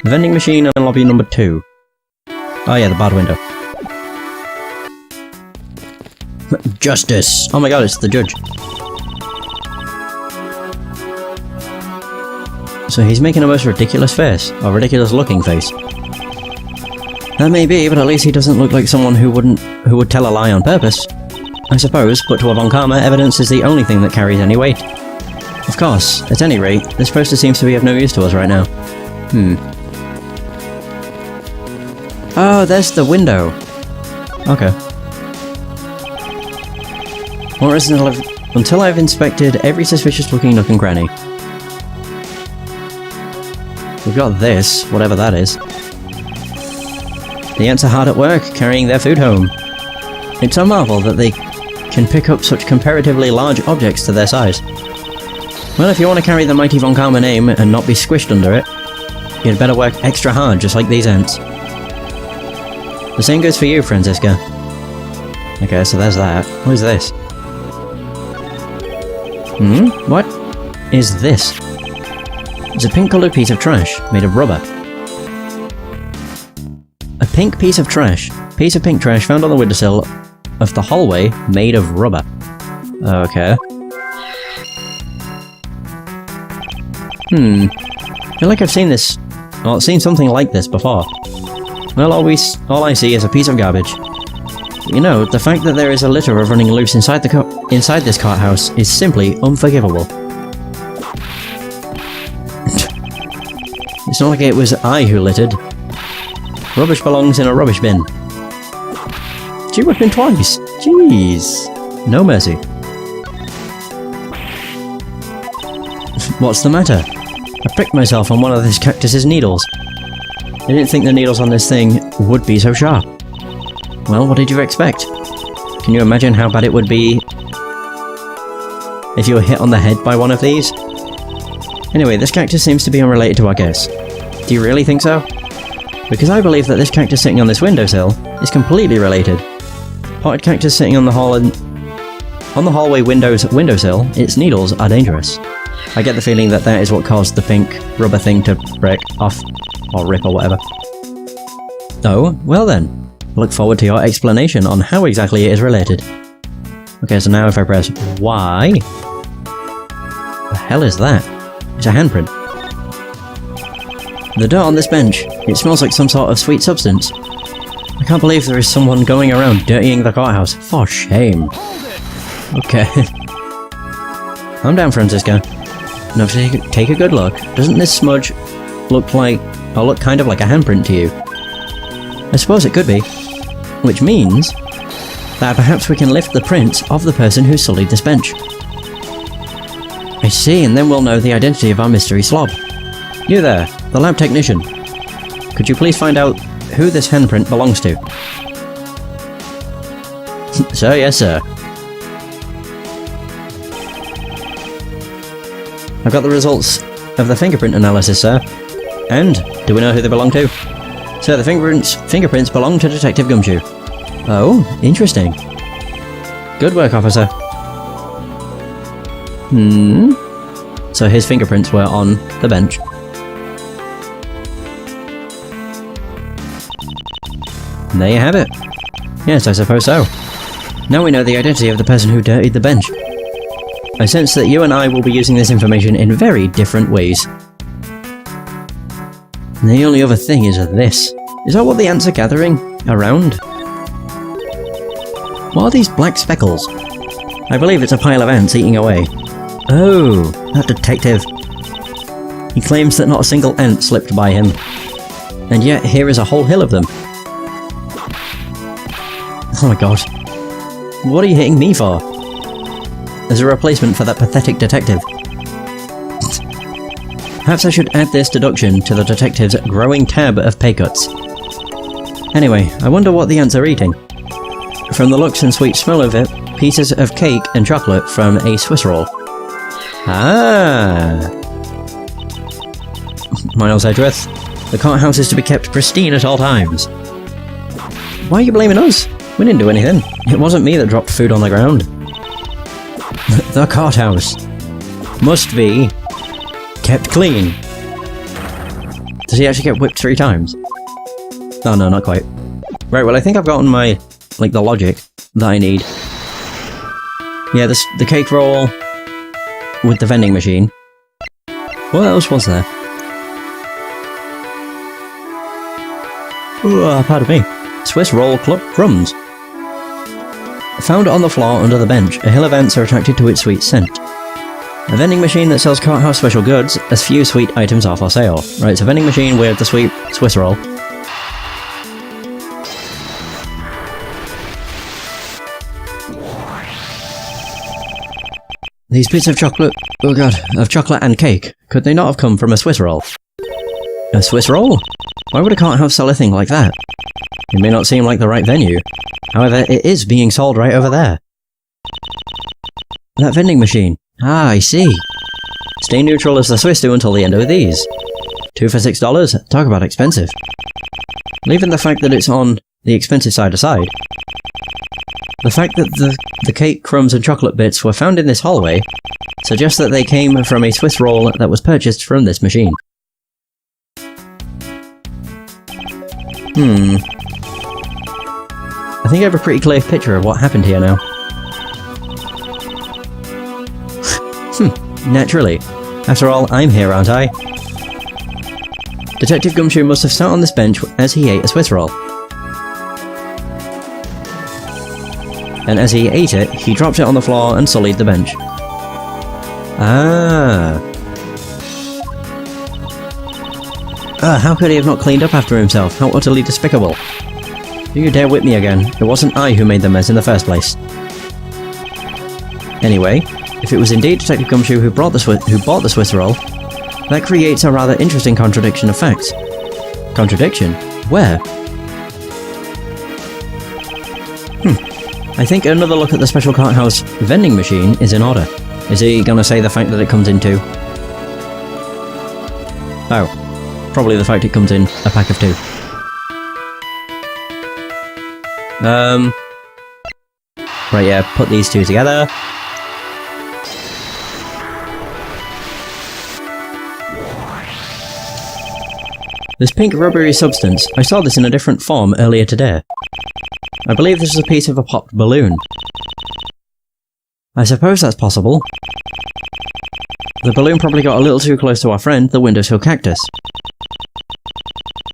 Vending machine and lobby number 2. Oh yeah, the bad window. Justice! Oh my god, it's the judge. So he's making a most ridiculous face, or ridiculous looking face. That may be, but at least he doesn't look like someone who would tell a lie on purpose. I suppose, but to a von Karma, evidence is the only thing that carries any weight. Of course, at any rate, this poster seems to be of no use to us right now. Oh, there's the window. Okay. Or until I've inspected every suspicious-looking nook and cranny. We've got this, whatever that is. The ants are hard at work, carrying their food home. It's a marvel that they can pick up such comparatively large objects to their size. Well, if you want to carry the mighty von Karma name and not be squished under it, you'd better work extra hard, just like these ants. The same goes for you, Franziska. Okay, so there's that. What is this? What is this? It's a pink-coloured piece of trash, made of rubber. A pink piece of trash. Piece of pink trash found on the windowsill of the hallway, made of rubber. Okay. I feel like I've seen this... well, I've seen something like this before. Well, all I see is a piece of garbage. You know, the fact that there is a litter of running loose inside this cart house is simply unforgivable. It's not like it was I who littered. Rubbish belongs in a rubbish bin. She whipped him twice. Jeez. No mercy. What's the matter? I pricked myself on one of this cactus's needles. I didn't think the needles on this thing would be so sharp. Well, what did you expect? Can you imagine how bad it would be if you were hit on the head by one of these? Anyway, this cactus seems to be unrelated to our case. Do you really think so? Because I believe that this cactus sitting on this windowsill is completely related. Potted cactus sitting on the hallway windowsill, its needles are dangerous. I get the feeling that that is what caused the pink rubber thing to break off, or rip or whatever. Oh, well then. Look forward to your explanation on how exactly it is related. Okay, so now if I press Y... the hell is that? It's a handprint. The dirt on this bench. It smells like some sort of sweet substance. I can't believe there is someone going around dirtying the courthouse. For shame. Okay. Calm down, Franziska. Now take a good look. Doesn't this smudge look kind of like a handprint to you? I suppose it could be. Which means that perhaps we can lift the print of the person who sullied this bench. I see, and then we'll know the identity of our mystery slob. You there, the lab technician. Could you please find out who this handprint belongs to? Sir, yes sir. I've got the results of the fingerprint analysis, sir. And, do we know who they belong to? Sir, the fingerprints belong to Detective Gumshoe. Oh, interesting. Good work, officer. So his fingerprints were on the bench. And there you have it. Yes, I suppose so. Now we know the identity of the person who dirtied the bench. I sense that you and I will be using this information in very different ways. And the only other thing is this. Is that what the ants are gathering around? What are these black speckles? I believe it's a pile of ants eating away. Oh, that detective. He claims that not a single ant slipped by him. And yet here is a whole hill of them. Oh my god. What are you hitting me for? As a replacement for that pathetic detective. Perhaps I should add this deduction to the detective's growing tab of pay cuts. Anyway, I wonder what the ants are eating. From the looks and sweet smell of it, pieces of cake and chocolate from a Swiss roll. Ah! Miles Edgeworth, the courthouse is to be kept pristine at all times. Why are you blaming us? We didn't do anything. It wasn't me that dropped food on the ground. The courthouse must be kept clean. Does he actually get whipped 3 times? Oh no, not quite. Right, well I think I've gotten my, like, the logic that I need. Yeah, the cake roll with the vending machine. What else was there? Ooh, pardon me. Swiss roll crumbs. Found on the floor under the bench, a hill of ants are attracted to its sweet scent. A vending machine that sells courthouse special goods, as few sweet items are for sale. Right, it's a vending machine with the sweet Swiss roll. These bits of chocolate, oh god, of chocolate and cake, could they not have come from a Swiss roll? A Swiss roll? Why would a courthouse sell a thing like that? It may not seem like the right venue. However, it is being sold right over there. That vending machine. Ah, I see. Stay neutral as the Swiss do until the end of these. 2 for $6? Talk about expensive. Leaving the fact that it's on the expensive side aside, the fact that the cake, crumbs and chocolate bits were found in this hallway suggests that they came from a Swiss roll that was purchased from this machine. I think I have a pretty clear picture of what happened here now. Naturally. After all, I'm here, aren't I? Detective Gumshoe must have sat on this bench as he ate a Swiss roll. And as he ate it, he dropped it on the floor and sullied the bench. Ah, how could he have not cleaned up after himself? How utterly despicable. Do you dare whip me again? It wasn't I who made the mess in the first place. Anyway, if it was indeed Detective Gumshoe who bought the Swiss roll, that creates a rather interesting contradiction of facts. Contradiction? Where? I think another look at the special courthouse vending machine is in order. Is he gonna say the fact that it comes in 2? Oh. Probably the fact it comes in a pack of 2. Right, yeah, put these 2 together. This pink rubbery substance, I saw this in a different form earlier today. I believe this is a piece of a popped balloon. I suppose that's possible. The balloon probably got a little too close to our friend, the windowsill cactus.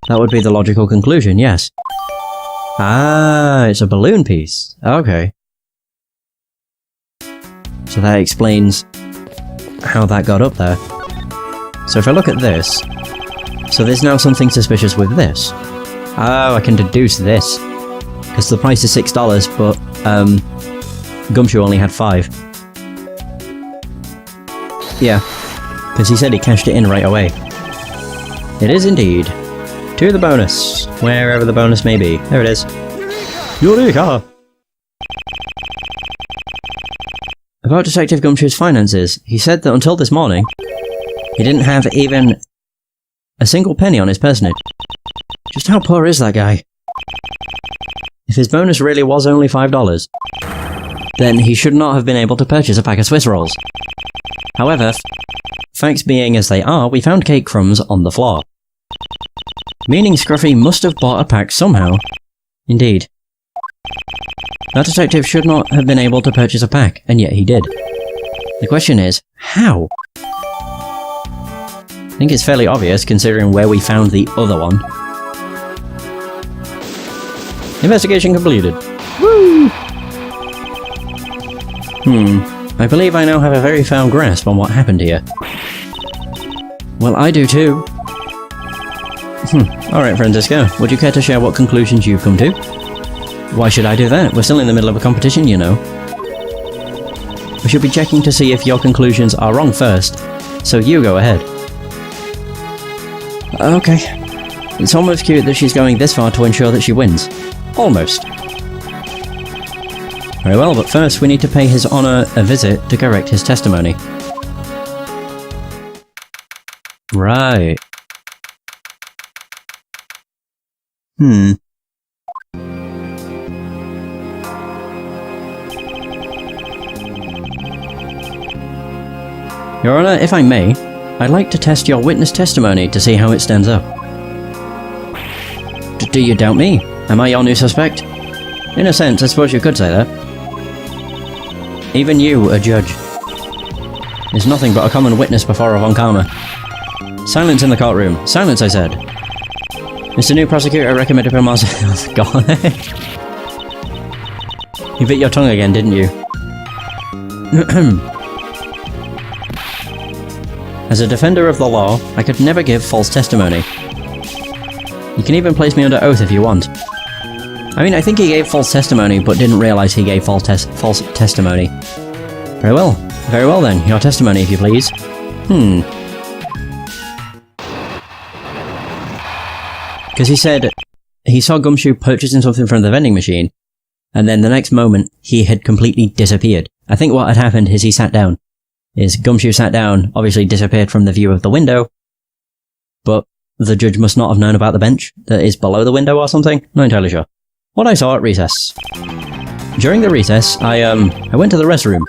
That would be the logical conclusion, yes. Ah, it's a balloon piece. Okay. So that explains how that got up there. So if I look at this, so there's now something suspicious with this. Oh, I can deduce this. Because the price is $6, but Gumshoe only had 5. Yeah, because he said he cashed it in right away. It is indeed. To the bonus, wherever the bonus may be. There it is. Eureka! About Detective Gumshoe's finances, he said that until this morning, he didn't have even a single penny on his personage. Just how poor is that guy? If his bonus really was only $5, then he should not have been able to purchase a pack of Swiss rolls. However, facts being as they are, we found cake crumbs on the floor. Meaning Scruffy must have bought a pack somehow. Indeed. That detective should not have been able to purchase a pack, and yet he did. The question is, how? I think it's fairly obvious considering where we found the other one. Investigation completed. Woo! I believe I now have a very firm grasp on what happened here. Well, I do too. Alright, Francisco, would you care to share what conclusions you've come to? Why should I do that? We're still in the middle of a competition, you know. We should be checking to see if your conclusions are wrong first, so you go ahead. Okay. It's almost cute that she's going this far to ensure that she wins. Almost. Very well, but first we need to pay His Honor a visit to correct his testimony. Right. Your Honor, if I may, I'd like to test your witness testimony to see how it stands up. Do you doubt me? Am I your new suspect? In a sense, I suppose you could say that. Even you, a judge, is nothing but a common witness before a von Karma. Silence in the courtroom. Silence, I said. Mr. New Prosecutor recommended for Miles... Oh, God. You bit your tongue again, didn't you? As a defender of the law, I could never give false testimony. You can even place me under oath if you want. I mean, I think he gave false testimony, but didn't realise he gave false testimony. Very well. Very well then. Your testimony, if you please. Because he said he saw Gumshoe purchasing something from the vending machine, and then the next moment, he had completely disappeared. I think what had happened is he sat down. Gumshoe sat down, obviously disappeared from the view of the window, but the judge must not have known about the bench that is below the window or something. Not entirely sure. What I saw at recess. During the recess, I went to the restroom.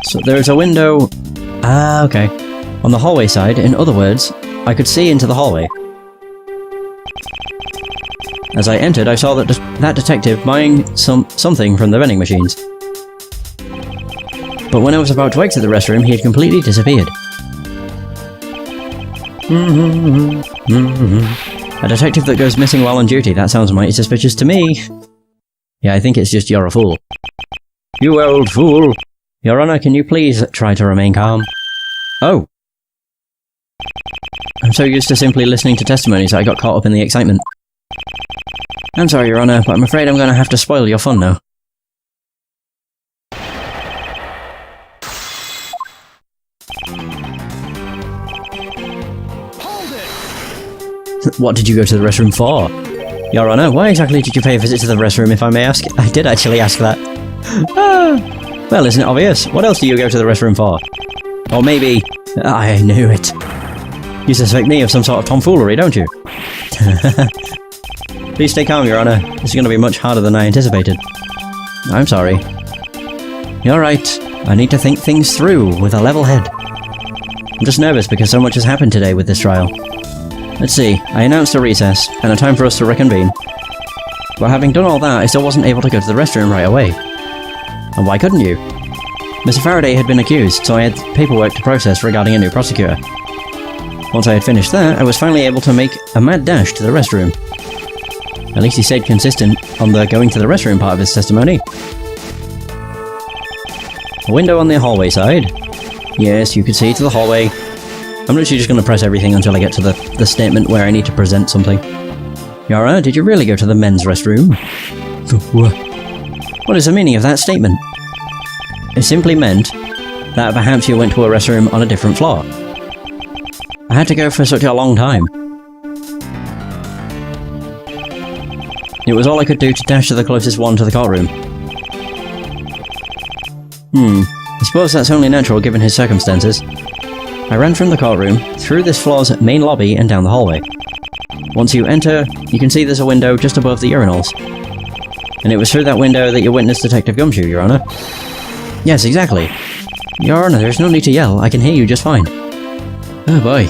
So there's a window... Ah, okay. On the hallway side, in other words, I could see into the hallway. As I entered, I saw that detective buying something from the vending machines. But when I was about to exit the restroom, he had completely disappeared. A detective that goes missing while on duty, that sounds mighty suspicious to me. Yeah, I think it's just you're a fool. You old fool! Your Honor, can you please try to remain calm? Oh. I'm so used to simply listening to testimonies that I got caught up in the excitement. I'm sorry, Your Honor, but I'm afraid I'm going to have to spoil your fun now. What did you go to the restroom for? Your Honor, why exactly did you pay a visit to the restroom, if I may ask? I did actually ask that. Well, isn't it obvious? What else do you go to the restroom for? Or maybe... I knew it. You suspect me of some sort of tomfoolery, don't you? Please stay calm, Your Honor. This is going to be much harder than I anticipated. I'm sorry. You're right. I need to think things through with a level head. I'm just nervous because so much has happened today with this trial. Let's see, I announced a recess, and a time for us to reconvene. But having done all that, I still wasn't able to go to the restroom right away. And why couldn't you? Mr. Faraday had been accused, so I had paperwork to process regarding a new prosecutor. Once I had finished that, I was finally able to make a mad dash to the restroom. At least he stayed consistent on the going to the restroom part of his testimony. A window on the hallway side. Yes, you could see to the hallway. I'm literally just going to press everything until I get to the statement where I need to present something. Your Honor, did you really go to the men's restroom? What is the meaning of that statement? It simply meant that perhaps you went to a restroom on a different floor. I had to go for such a long time. It was all I could do to dash to the closest one to the courtroom. I suppose that's only natural given his circumstances. I ran from the courtroom, through this floor's main lobby and down the hallway. Once you enter, you can see there's a window just above the urinals. And it was through that window that you witnessed Detective Gumshoe, Your Honor. Yes, exactly. Your Honor, there's no need to yell, I can hear you just fine. Oh boy.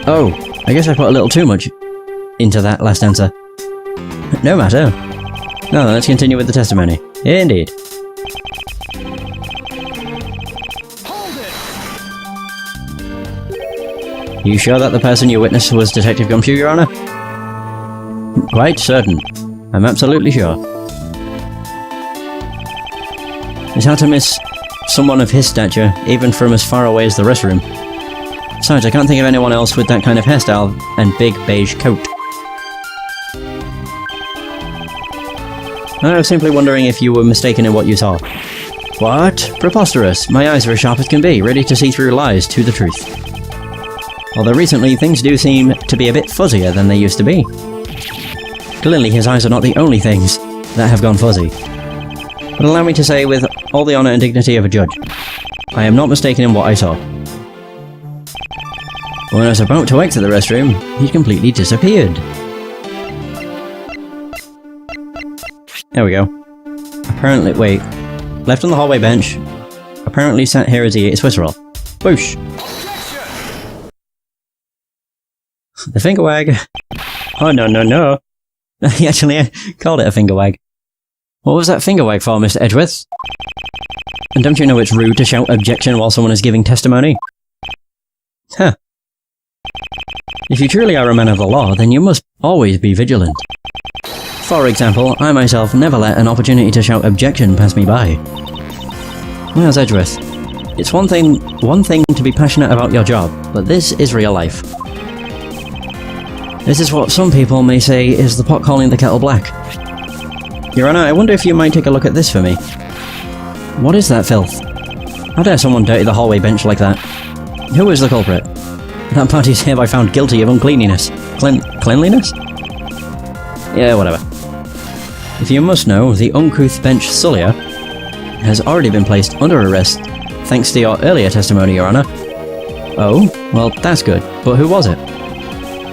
Oh, I guess I put a little too much into that last answer. No matter. Now then, let's continue with the testimony. Indeed. You sure that the person you witnessed was Detective Gumshoe, Your Honor? Quite certain. I'm absolutely sure. It's hard to miss someone of his stature, even from as far away as the restroom. Besides, I can't think of anyone else with that kind of hairstyle and big beige coat. I was simply wondering if you were mistaken in what you saw. What? Preposterous. My eyes are as sharp as can be, ready to see through lies to the truth. Although recently, things do seem to be a bit fuzzier than they used to be. Clearly, his eyes are not the only things that have gone fuzzy. But allow me to say, with all the honour and dignity of a judge, I am not mistaken in what I saw. When I was about to exit the restroom, he'd completely disappeared. There we go. Apparently, wait. Left on the hallway bench. Apparently sat here as he ate a Swiss roll. Whoosh! The finger wag. Oh, no. He actually called it a finger wag. What was that finger wag for, Mr. Edgeworth? And don't you know it's rude to shout objection while someone is giving testimony? Huh. If you truly are a man of the law, then you must always be vigilant. For example, I myself never let an opportunity to shout objection pass me by. Miles Edgeworth, it's one thing to be passionate about your job, but this is real life. This is what some people may say is the pot calling the kettle black. Your Honour, I wonder if you might take a look at this for me. What is that filth? How dare someone dirty the hallway bench like that? Who is the culprit? That party is hereby found guilty of uncleanliness. Cleanliness? Yeah, whatever. If you must know, the uncouth bench sullier has already been placed under arrest thanks to your earlier testimony, Your Honour. Oh? Well, that's good. But who was it?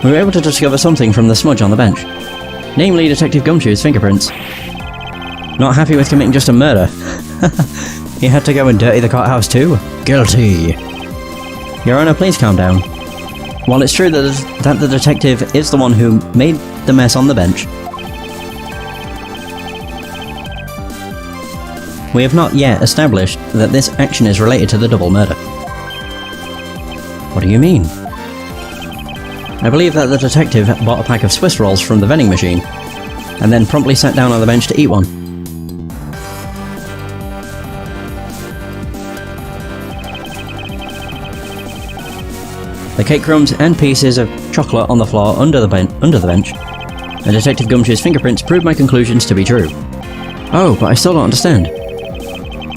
We were able to discover something from the smudge on the bench. Namely, Detective Gumshoe's fingerprints. Not happy with committing just a murder. He had to go and dirty the courthouse too? Guilty. Your Honour, please calm down. While it's true that the detective is the one who made the mess on the bench, we have not yet established that this action is related to the double murder. What do you mean? I believe that the detective bought a pack of Swiss rolls from the vending machine, and then promptly sat down on the bench to eat one. The cake crumbs and pieces of chocolate on the floor under the bench, and Detective Gumshoe's fingerprints proved my conclusions to be true. Oh, but I still don't understand.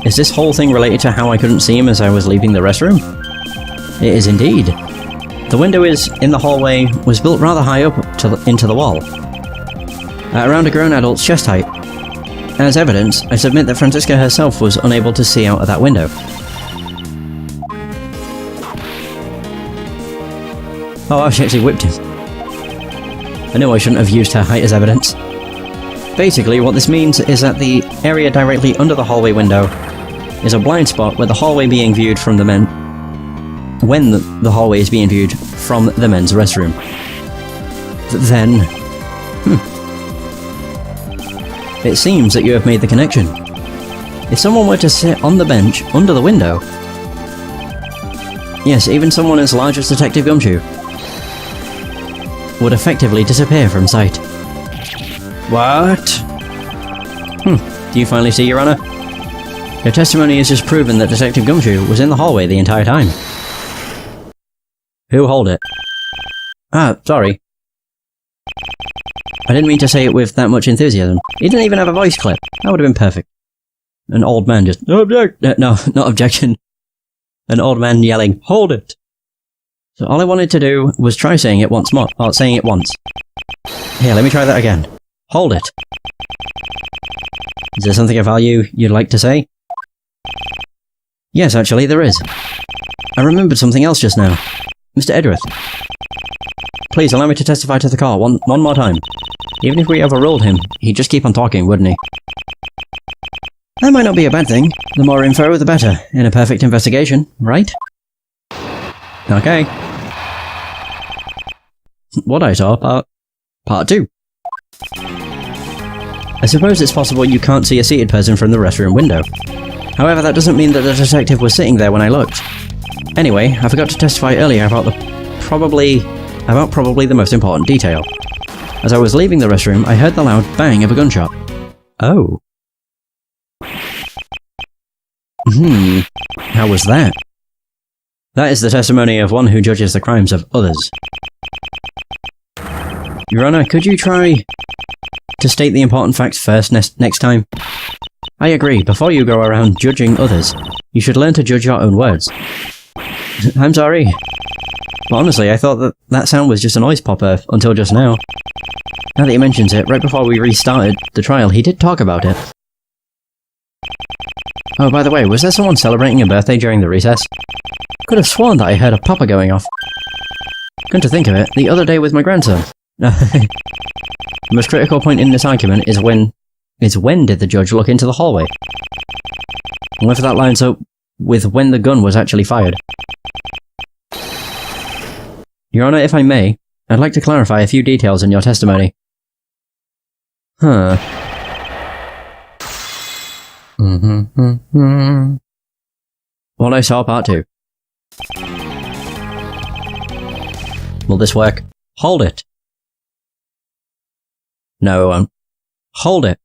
Is this whole thing related to how I couldn't see him as I was leaving the restroom? It is indeed. The window in the hallway was built rather high up into the wall, at around a grown adult's chest height. As evidence, I submit that Franziska herself was unable to see out of that window. Oh, she actually whipped him. I knew I shouldn't have used her height as evidence. Basically, what this means is that the area directly under the hallway window is a blind spot where the hallway being viewed from the men... when the hallway is being viewed from the men's restroom. Then... It seems that you have made the connection. If someone were to sit on the bench under the window... Yes, even someone as large as Detective Gumshoe would effectively disappear from sight. What? Do you finally see, Your Honour? Your testimony has just proven that Detective Gumshoe was in the hallway the entire time. Who hold it? Ah, sorry. I didn't mean to say it with that much enthusiasm. He didn't even have a voice clip. That would have been perfect. An old man just... Object! No, not objection. An old man yelling, hold it! So all I wanted to do was try saying it once more. Or saying it once. Here, let me try that again. Hold it. Is there something of value you'd like to say? Yes, actually, there is. I remembered something else just now. Mr. Edgeworth. Please allow me to testify to the call one more time. Even if we overruled him, he'd just keep on talking, wouldn't he? That might not be a bad thing. The more info, the better, in a perfect investigation, right? Okay. What I saw, part 2. I suppose it's possible you can't see a seated person from the restroom window. However, that doesn't mean that the detective was sitting there when I looked. Anyway, I forgot to testify earlier about probably the most important detail. As I was leaving the restroom, I heard the loud bang of a gunshot. Oh. How was that? That is the testimony of one who judges the crimes of others. Your Honour, could you try to state the important facts first next time? I agree, before you go around judging others, you should learn to judge your own words. I'm sorry. But honestly, I thought that sound was just a noise popper until just now. Now that he mentions it, right before we restarted the trial, he did talk about it. Oh, by the way, was there someone celebrating a birthday during the recess? Could have sworn that I heard a popper going off. Come to think of it, the other day with my grandson. The most critical point in this argument is when did the judge look into the hallway? And whether that lines up with when the gun was actually fired. Your Honour, if I may, I'd like to clarify a few details in your testimony. Huh. What I saw, part 2. Will this work? Hold it. No, it won't. Hold it.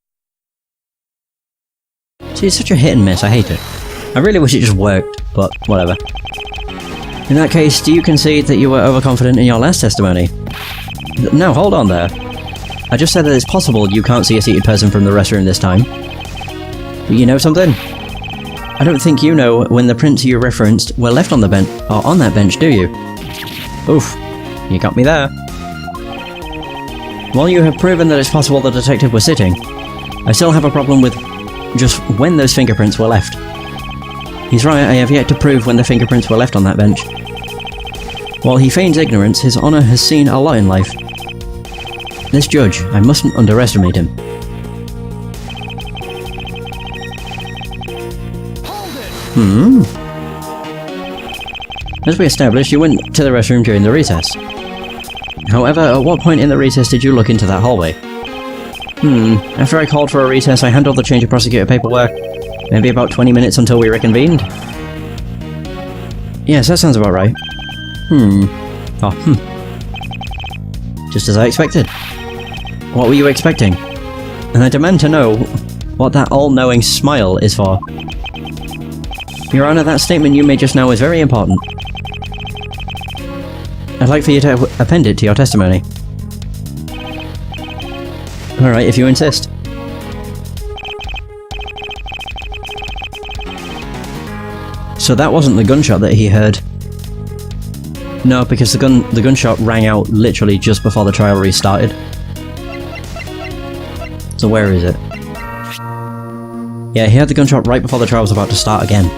See, it's such a hit and miss, I hate it. I really wish it just worked, but whatever. In that case, do you concede that you were overconfident in your last testimony? No, hold on there. I just said that it's possible you can't see a seated person from the restroom this time. But you know something? I don't think you know when the prints you referenced were left on the bench, or on that bench, do you? Oof. You got me there. While you have proven that it's possible the detective was sitting, I still have a problem with just when those fingerprints were left. He's right, I have yet to prove when the fingerprints were left on that bench. While he feigns ignorance, His Honour has seen a lot in life. This judge, I mustn't underestimate him. As we established, you went to the restroom during the recess. However, at what point in the recess did you look into that hallway? After I called for a recess, I handled the change of prosecutor paperwork. Maybe about 20 minutes until we reconvened? Yes, that sounds about right. Just as I expected. What were you expecting? And I demand to know what that all-knowing smile is for. Your Honour, that statement you made just now is very important. I'd like for you to append it to your testimony. Alright, if you insist. So that wasn't the gunshot that he heard. No, because the gunshot rang out literally just before the trial restarted. So where is it? Yeah, he heard the gunshot right before the trial was about to start again.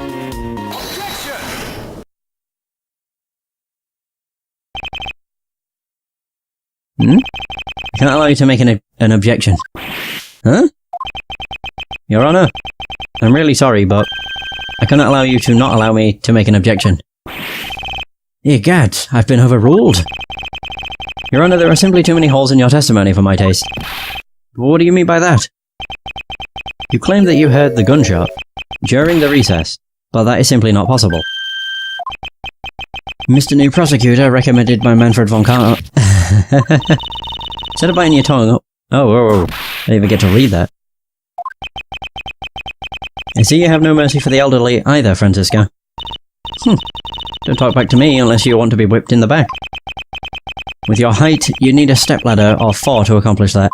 I can't allow you to make an objection. Huh? Your Honour, I'm really sorry, but I cannot allow you to not allow me to make an objection. Egad, I've been overruled. Your Honour, there are simply too many holes in your testimony for my taste. What do you mean by that? You claim that you heard the gunshot during the recess, but that is simply not possible. Mr. New Prosecutor, recommended by Manfred von Carter. Instead of biting your tongue... Oh, I didn't even get to read that. I see you have no mercy for the elderly either, Francisca. Don't talk back to me unless you want to be whipped in the back. With your height, you need a stepladder or 4 to accomplish that.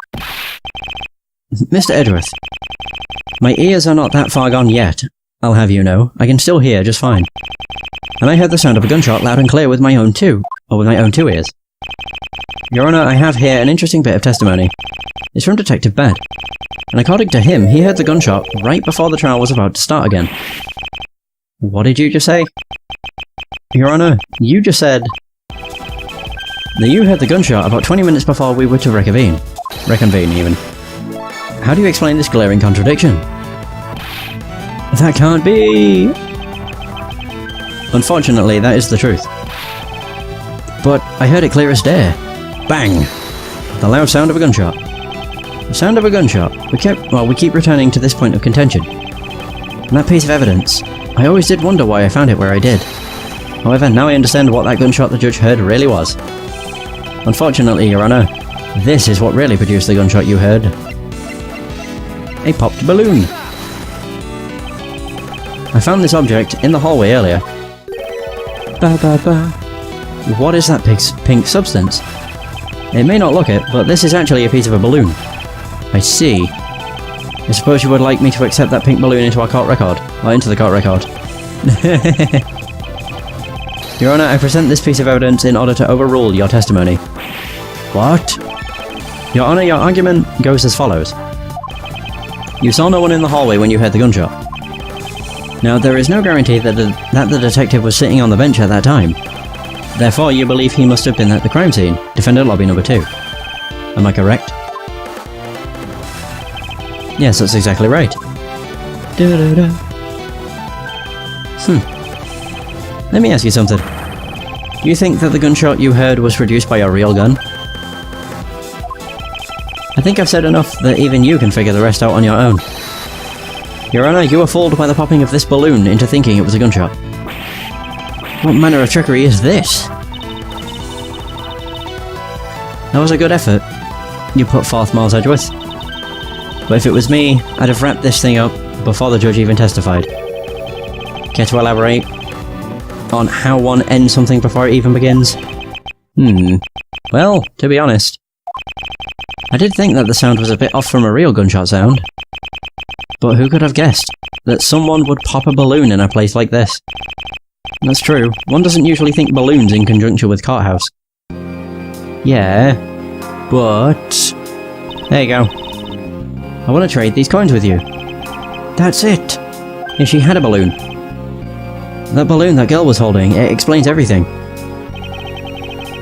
Mr. Edgeworth, my ears are not that far gone yet, I'll have you know. I can still hear just fine. And I heard the sound of a gunshot loud and clear with my own 2 ears. Your Honour, I have here an interesting bit of testimony. It's from Detective Bad. And according to him, he heard the gunshot right before the trial was about to start again. What did you just say? Your Honour, you just said that you heard the gunshot about 20 minutes before we were to reconvene. Reconvene, even. How do you explain this glaring contradiction? That can't be... Unfortunately, that is the truth. But I heard it clear as day. Bang! The loud sound of a gunshot. The sound of a gunshot. We keep returning to this point of contention. And that piece of evidence, I always did wonder why I found it where I did. However, now I understand what that gunshot the judge heard really was. Unfortunately, Your Honour, this is what really produced the gunshot you heard. A popped balloon. I found this object in the hallway earlier. What is that pink substance? It may not look it, but this is actually a piece of a balloon. I see. I suppose you would like me to accept that pink balloon into our court record. Or into the court record. Your Honour, I present this piece of evidence in order to overrule your testimony. What? Your Honour, your argument goes as follows. You saw no one in the hallway when you heard the gunshot. Now, there is no guarantee that the detective was sitting on the bench at that time. Therefore, you believe he must have been at the crime scene, defendant lobby number 2. Am I correct? Yes, that's exactly right. Let me ask you something. Do you think that the gunshot you heard was produced by a real gun? I think I've said enough that even you can figure the rest out on your own. Your Honor, you were fooled by the popping of this balloon into thinking it was a gunshot. What manner of trickery is this? That was a good effort, you put forth, Miles Edgeworth. But if it was me, I'd have wrapped this thing up before the judge even testified. Care to elaborate on how one ends something before it even begins? Well, to be honest, I did think that the sound was a bit off from a real gunshot sound. But who could have guessed that someone would pop a balloon in a place like this? That's true, one doesn't usually think balloons in conjunction with courthouse. Yeah, but... there you go. I want to trade these coins with you. That's it! If she had a balloon. That balloon that girl was holding, it explains everything.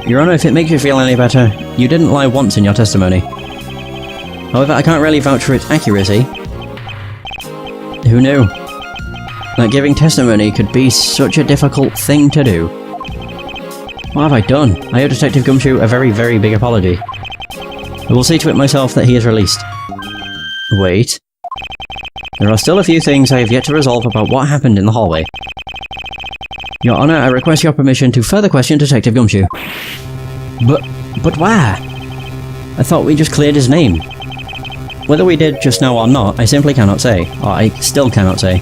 Your Honor, if it makes you feel any better, you didn't lie once in your testimony. However, I can't really vouch for its accuracy. Who knew? That giving testimony could be such a difficult thing to do. What have I done? I owe Detective Gumshoe a very, very big apology. I will see to it myself that he is released. Wait. There are still a few things I have yet to resolve about what happened in the hallway. Your Honor, I request your permission to further question Detective Gumshoe. But why? I thought we just cleared his name. Whether we did just now or not, I simply cannot say. Or I still cannot say.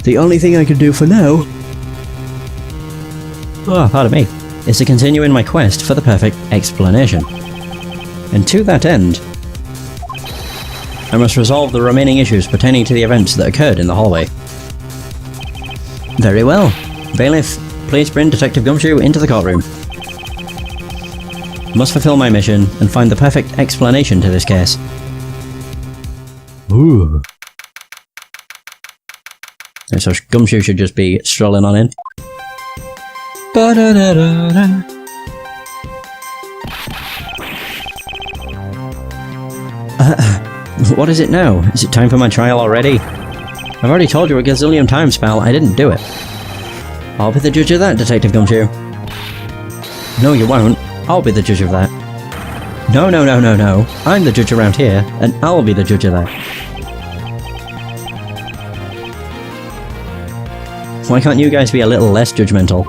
The only thing I can do for now... oh, pardon me. Is to continue in my quest for the perfect explanation. And to that end, I must resolve the remaining issues pertaining to the events that occurred in the hallway. Very well. Bailiff, please bring Detective Gumshoe into the courtroom. Must fulfill my mission and find the perfect explanation to this case. Ooh. And so Gumshoe should just be strolling on in. Ba-da-da-da-da. What is it now? Is it time for my trial already? I've already told you a gazillion times, pal, I didn't do it. I'll be the judge of that, Detective Gumshoe. No, you won't. I'll be the judge of that. No. I'm the judge around here, and I'll be the judge of that. Why can't you guys be a little less judgmental?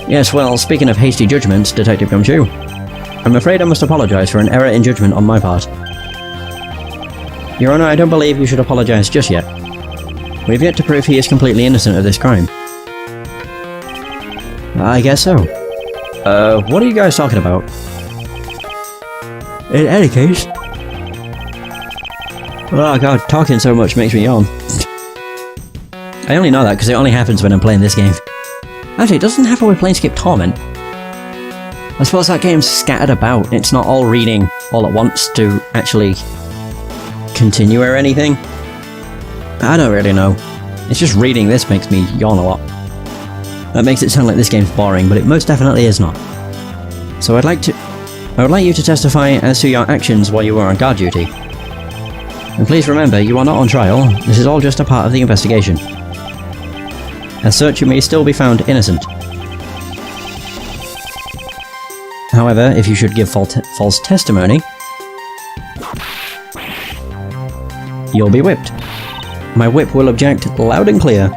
Yes, well, speaking of hasty judgments, Detective Gumshoe, I'm afraid I must apologise for an error in judgment on my part. Your Honour, I don't believe you should apologise just yet. We've yet to prove he is completely innocent of this crime. I guess so. What are you guys talking about? In any case... oh god, talking so much makes me yawn. I only know that because it only happens when I'm playing this game. Actually, it doesn't happen with Planescape Torment. I suppose that game's scattered about. It's not all reading all at once to actually continue or anything. I don't really know. It's just reading this makes me yawn a lot. That makes it sound like this game's boring, but it most definitely is not. So I would like you to testify as to your actions while you were on guard duty. And please remember, you are not on trial. This is all just a part of the investigation. As such, you may still be found innocent. However, if you should give false testimony, you'll be whipped. My whip will object loud and clear.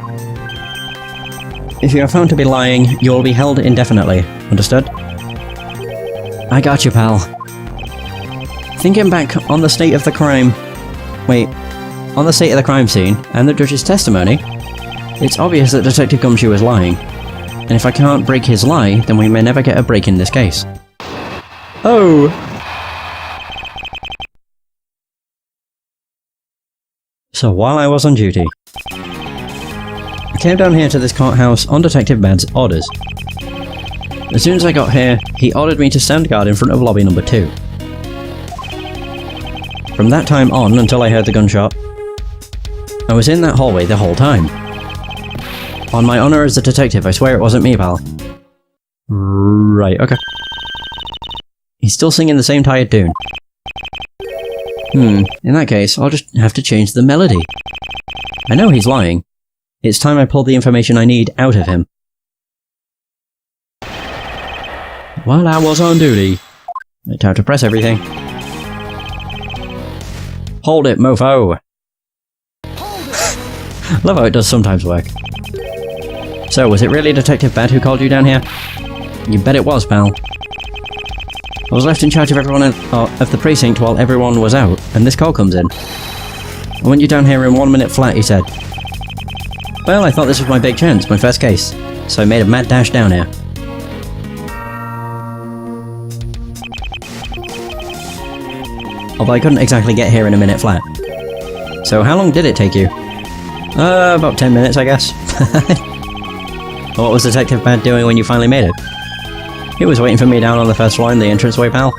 If you are found to be lying, you will be held indefinitely. Understood? I got you, pal. Thinking back on the state of the crime... wait. On the state of the crime scene, and the judge's testimony, it's obvious that Detective Gumshoe is lying. And if I can't break his lie, then we may never get a break in this case. Oh! So while I was on duty, I came down here to this courthouse on Detective Bad's orders. As soon as I got here, he ordered me to stand guard in front of lobby number 2. From that time on until I heard the gunshot, I was in that hallway the whole time. On my honour as a detective, I swear it wasn't me, pal. Right, okay. He's still singing the same tired tune. In that case, I'll just have to change the melody. I know he's lying. It's time I pulled the information I need out of him. While I was on duty. Time to press everything. Hold it, mofo! Love how it does sometimes work. So, was it really Detective Bad who called you down here? You bet it was, pal. I was left in charge of everyone of the precinct while everyone was out, and this call comes in. I want you down here in 1 minute flat, he said. Well, I thought this was my big chance, my first case, so I made a mad dash down here. Although I couldn't exactly get here in a minute flat. So how long did it take you? About 10 minutes, I guess. What was Detective Bad doing when you finally made it? He was waiting for me down on the first floor in the entranceway, pal.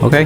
Okay.